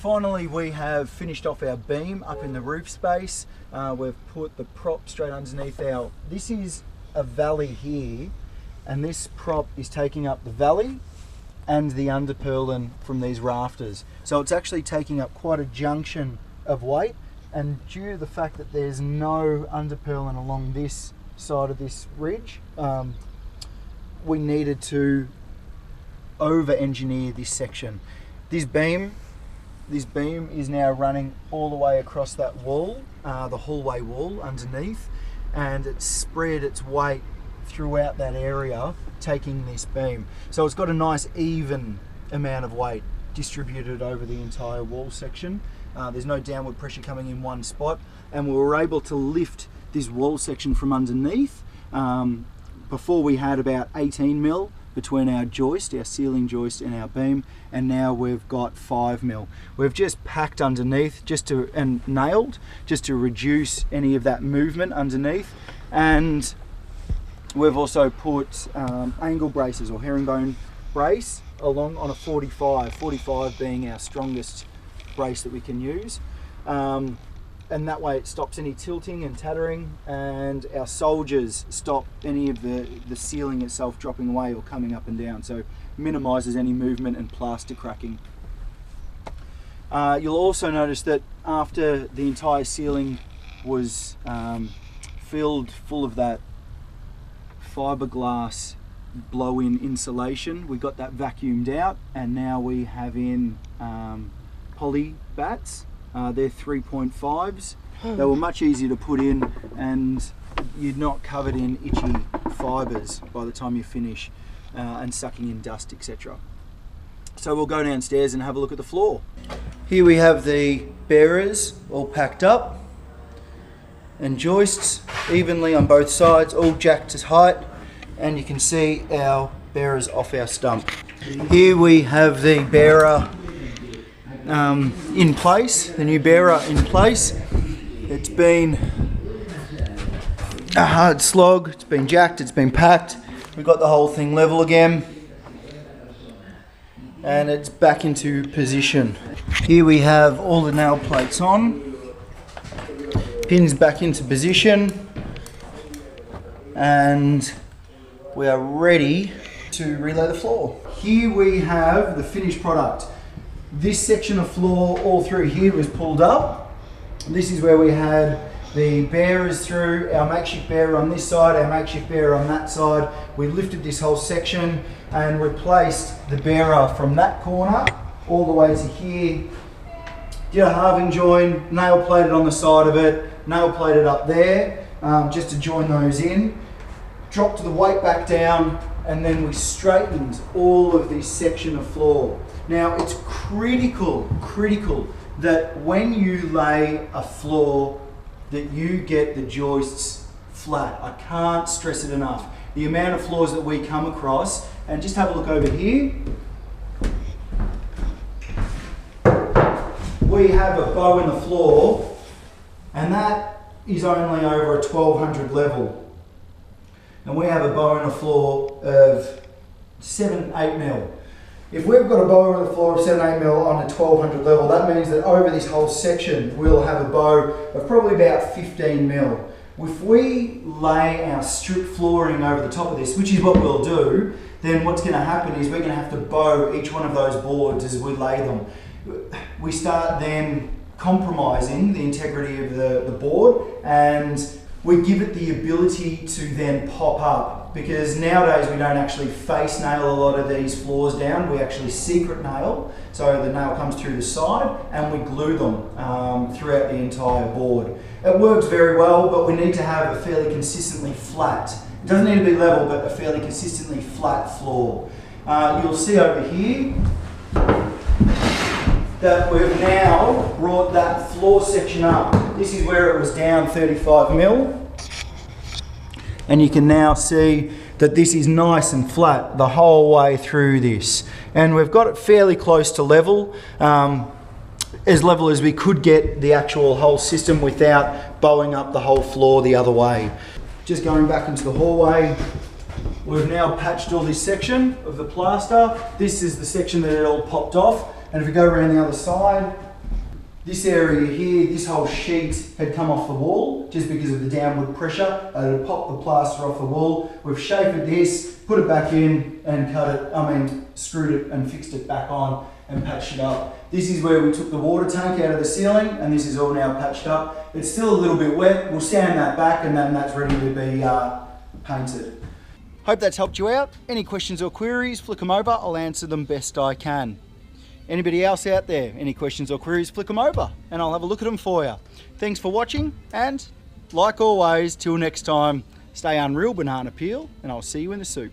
Finally, we have finished off our beam up in the roof space. We've put the prop straight underneath this is a valley here, and this prop is taking up the valley and the underpurlin from these rafters. So it's actually taking up quite a junction of weight, and due to the fact that there's no underpurlin along this side of this ridge, we needed to over-engineer this section. This beam is now running all the way across that wall, the hallway wall underneath, and it's spread its weight throughout that area, taking this beam. So it's got a nice even amount of weight distributed over the entire wall section. There's no downward pressure coming in one spot, and we were able to lift this wall section from underneath. Before we had about 18 mil between our joist, our ceiling joist, and our beam, and now we've got 5 mil. We've just packed underneath and nailed just to reduce any of that movement underneath, and we've also put angle braces or herringbone brace along on a 45 being our strongest brace that we can use. And that way it stops any tilting and tattering, and our soldiers stop any of the ceiling itself dropping away or coming up and down, so minimises any movement and plaster cracking. You'll also notice that after the entire ceiling was filled full of that fiberglass blow-in insulation, we got that vacuumed out, and now we have in poly bats. They're 3.5s. They were much easier to put in, and you're not covered in itchy fibres by the time you finish and sucking in dust, etc. So we'll go downstairs and have a look at the floor. Here we have the bearers all packed up, and joists evenly on both sides, all jacked to height, and you can see our bearers off our stump. Here we have the bearer in place, the new bearer in place. It's been a hard slog, it's been jacked, it's been packed. We've got the whole thing level again, and it's back into position. Here we have all the nail plates on, pins back into position, and we are ready to relay the floor. Here we have the finished product. This section of floor all through here was pulled up. This is where we had the bearers through, our makeshift bearer on this side, our makeshift bearer on that side. We lifted this whole section and replaced the bearer from that corner all the way to here. Did a halving join, nail plated on the side of it, nail plated up there, just to join those in. Dropped the weight back down, and then we straightened all of this section of floor. Now it's critical that when you lay a floor that you get the joists flat. I can't stress it enough. The amount of floors that we come across, and just have a look over here. We have a bow in the floor, and that is only over a 1200 level. And we have a bow in the floor of 7-8 mil. If we've got a bow on the floor of 7-8 mil on a 1200 level, that means that over this whole section we'll have a bow of probably about 15 mil. If we lay our strip flooring over the top of this, which is what we'll do, then what's going to happen is we're going to have to bow each one of those boards as we lay them. We start then compromising the integrity of the board, and we give it the ability to then pop up, because nowadays we don't actually face nail a lot of these floors down, we actually secret nail, so the nail comes through the side and we glue them throughout the entire board. It works very well, but we need to have a fairly consistently flat, it doesn't need to be level, but a fairly consistently flat floor. You'll see over here that we've now brought that floor section up. This is where it was down 35 mil. And you can now see that this is nice and flat the whole way through this. And we've got it fairly close to level as we could get the actual whole system without bowing up the whole floor the other way. Just going back into the hallway, we've now patched all this section of the plaster. This is the section that it all popped off. And if we go around the other side, This area here, this whole sheet had come off the wall just because of the downward pressure. It had popped the plaster off the wall. We've shaped this, put it back in and screwed it and fixed it back on and patched it up. This is where we took the water tank out of the ceiling, and this is all now patched up. It's still a little bit wet. We'll sand that back and then that's ready to be painted. Hope that's helped you out. Any questions or queries, flick them over. I'll answer them best I can. Anybody else out there, any questions or queries, flick them over and I'll have a look at them for you. Thanks for watching, and like always, till next time, stay unreal banana peel, and I'll see you in the soup.